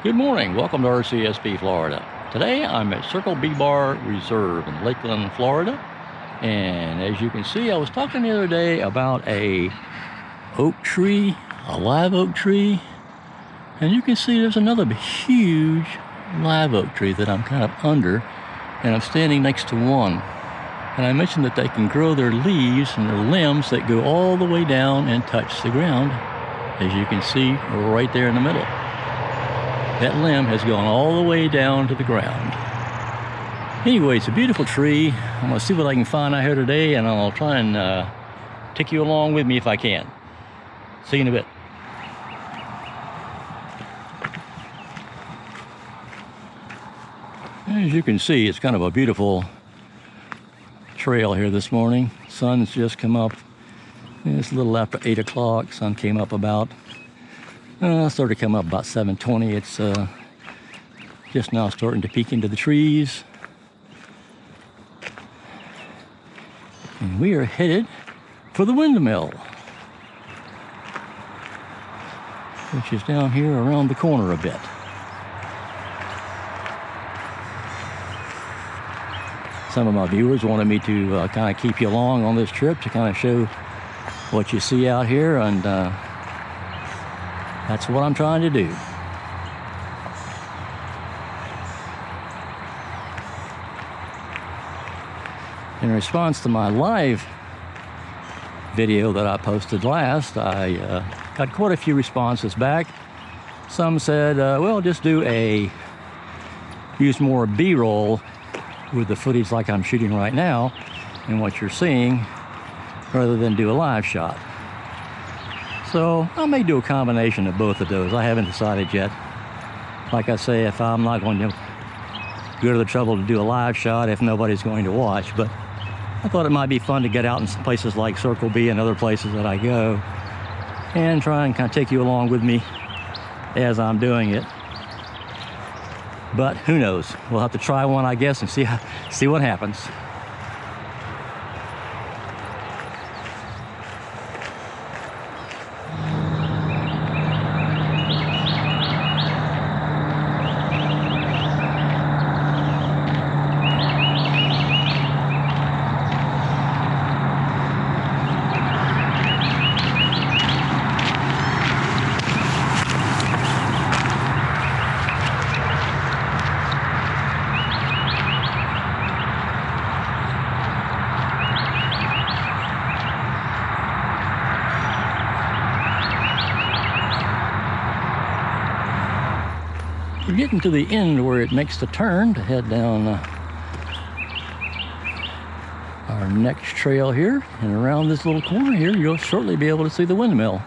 Good morning. Welcome to RCSB, Florida. Today I'm at Circle B Bar Reserve in Lakeland, Florida. And as you can see, I was talking the other day about a oak tree, a live oak tree. And you can see there's another huge live oak tree that I'm kind of under, and I'm standing next to one. And I mentioned that they can grow their leaves and their limbs that go all the way down and touch the ground, as you can see right there in the middle. That limb has gone all the way down to the ground. Anyway, it's a beautiful tree. I'm going to see what I can find out here today, and I'll try and take you along with me if I can. See you in a bit. As you can see, it's kind of a beautiful trail here this morning. Sun's just come up. It's a little after 8 o'clock. Sun came up about started to come up about 7:20. It's just now starting to peek into the trees. And we are headed for the windmill, which is down here around the corner a bit. Some of my viewers wanted me to kind of keep you along on this trip to kind of show what you see out here, and that's what I'm trying to do. In response to my live video that I posted last, I got quite a few responses back. Some said, well, just use more B-roll with the footage like I'm shooting right now and what you're seeing, rather than do a live shot. So I may do a combination of both of those. I haven't decided yet. Like I say, if I'm not going to go to the trouble to do a live shot if nobody's going to watch, but I thought it might be fun to get out in some places like Circle B and other places that I go and try and kind of take you along with me as I'm doing it. But who knows? We'll have to try one, I guess, and see what happens. We're getting to the end where it makes the turn to head down our next trail here, and around this little corner here you'll shortly be able to see the windmill.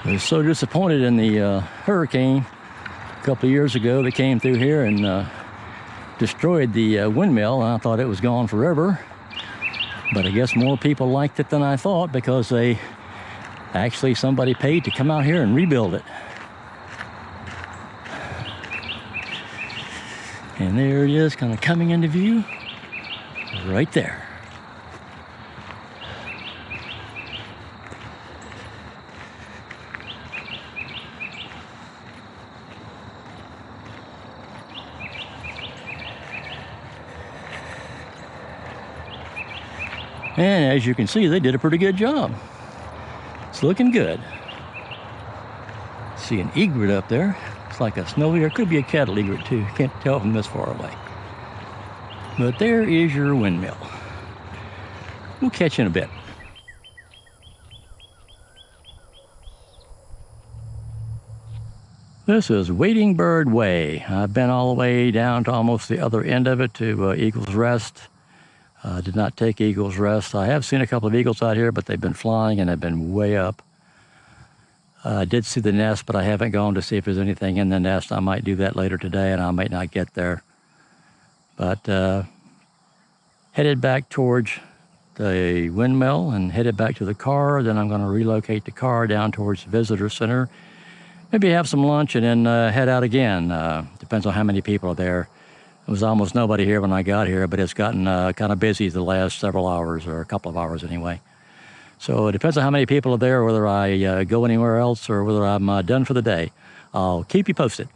I was so disappointed in the hurricane a couple of years ago that came through here and destroyed the windmill, and I thought it was gone forever. But I guess more people liked it than I thought, because somebody paid to come out here and rebuild it. And there it is, kind of coming into view right there. And as you can see, they did a pretty good job. It's looking good. See an egret up there. It's like a snowy, or it could be a cattle egret too. Can't tell from this far away. But there is your windmill. We'll catch you in a bit. This is Wading Bird Way. I've been all the way down to almost the other end of it to Eagle's Rest. Did not take Eagle's Rest. I have seen a couple of eagles out here, but they've been flying and have been way up. I did see the nest, but I haven't gone to see if there's anything in the nest. I might do that later today, and I might not get there. But headed back towards the windmill and headed back to the car. Then I'm going to relocate the car down towards the visitor center. Maybe have some lunch and then head out again. Depends on how many people are there. There was almost nobody here when I got here, but it's gotten kind of busy the last several hours, or a couple of hours anyway. So it depends on how many people are there, whether I go anywhere else or whether I'm done for the day. I'll keep you posted.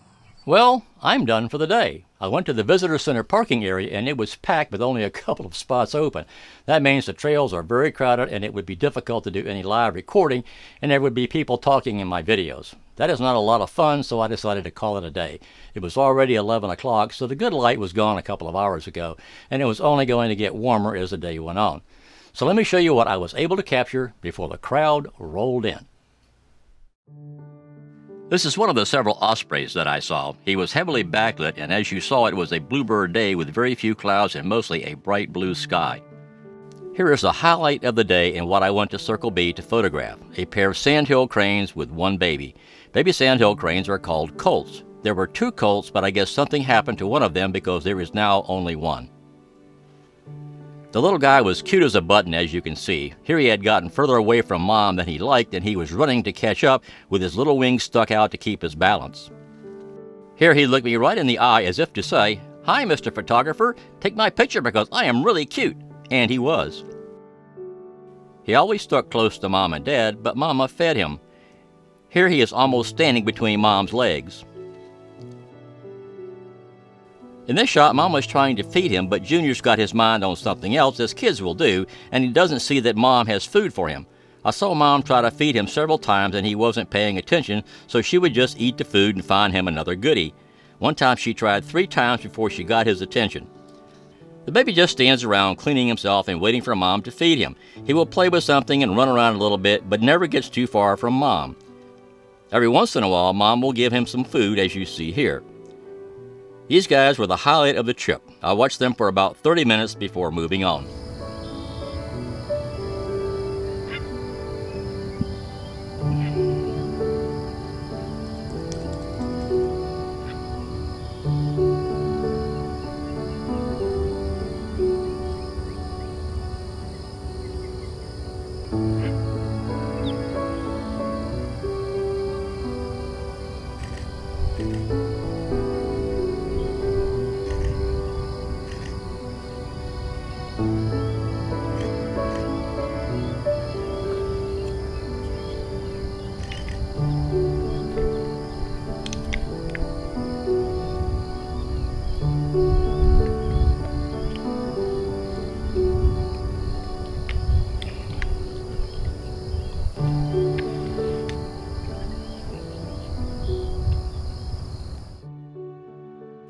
Well, I'm done for the day. I went to the visitor center parking area and it was packed with only a couple of spots open. That means the trails are very crowded and it would be difficult to do any live recording, and there would be people talking in my videos. That is not a lot of fun, so I decided to call it a day. It was already 11 o'clock, so the good light was gone a couple of hours ago, and it was only going to get warmer as the day went on. So let me show you what I was able to capture before the crowd rolled in. This is one of the several ospreys that I saw. He was heavily backlit, and as you saw, it was a bluebird day with very few clouds and mostly a bright blue sky. Here is the highlight of the day and what I went to Circle B to photograph: a pair of sandhill cranes with one baby. Baby sandhill cranes are called colts. There were two colts, but I guess something happened to one of them because there is now only one. The little guy was cute as a button, as you can see. Here he had gotten further away from Mom than he liked, and he was running to catch up with his little wings stuck out to keep his balance. Here he looked me right in the eye as if to say, "Hi, Mr. Photographer, take my picture because I am really cute." And he was. He always stuck close to Mom and Dad, but Mama fed him. Here he is almost standing between Mom's legs. In this shot, Mom was trying to feed him, but Junior's got his mind on something else, as kids will do, and he doesn't see that Mom has food for him. I saw Mom try to feed him several times, and he wasn't paying attention, so she would just eat the food and find him another goodie. One time she tried 3 times before she got his attention. The baby just stands around cleaning himself and waiting for Mom to feed him. He will play with something and run around a little bit, but never gets too far from Mom. Every once in a while, Mom will give him some food, as you see here. These guys were the highlight of the trip. I watched them for about 30 minutes before moving on.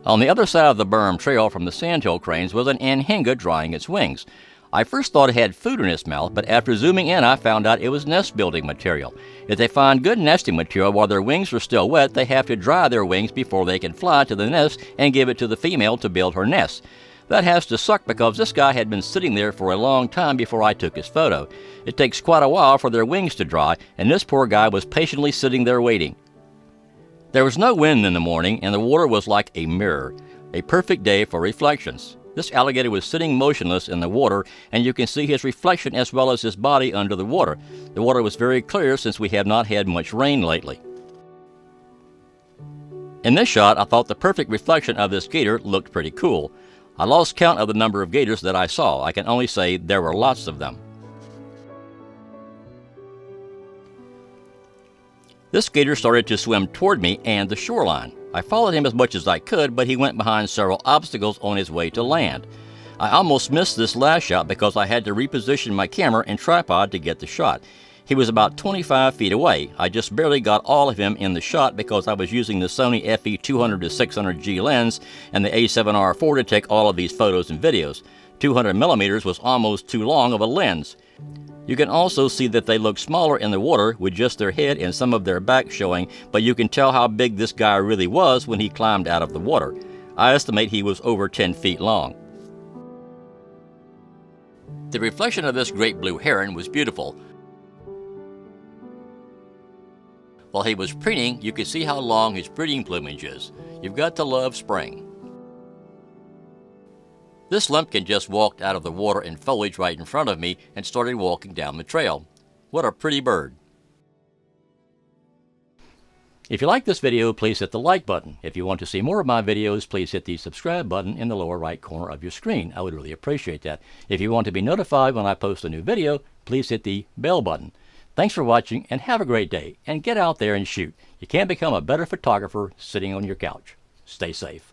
On the other side of the berm trail from the sandhill cranes was an anhinga drying its wings. I first thought it had food in its mouth, but after zooming in I found out it was nest building material. If they find good nesting material while their wings are still wet, they have to dry their wings before they can fly to the nest and give it to the female to build her nest. That has to suck because this guy had been sitting there for a long time before I took his photo. It takes quite a while for their wings to dry, and this poor guy was patiently sitting there waiting. There was no wind in the morning, and the water was like a mirror, a perfect day for reflections. This alligator was sitting motionless in the water, and you can see his reflection as well as his body under the water. The water was very clear since we have not had much rain lately. In this shot, I thought the perfect reflection of this gator looked pretty cool. I lost count of the number of gators that I saw. I can only say there were lots of them. This gator started to swim toward me and the shoreline. I followed him as much as I could, but he went behind several obstacles on his way to land. I almost missed this last shot because I had to reposition my camera and tripod to get the shot. He was about 25 feet away. I just barely got all of him in the shot because I was using the Sony FE200-600G lens and the A7RIV to take all of these photos and videos. 200mm was almost too long of a lens. You can also see that they look smaller in the water with just their head and some of their back showing, but you can tell how big this guy really was when he climbed out of the water. I estimate he was over 10 feet long. The reflection of this great blue heron was beautiful. While he was preening, you could see how long his breeding plumage is. You've got to love spring. This lumpkin just walked out of the water and foliage right in front of me and started walking down the trail. What a pretty bird. If you like this video, please hit the like button. If you want to see more of my videos, please hit the subscribe button in the lower right corner of your screen. I would really appreciate that. If you want to be notified when I post a new video, please hit the bell button. Thanks for watching and have a great day. And get out there and shoot. You can't become a better photographer sitting on your couch. Stay safe.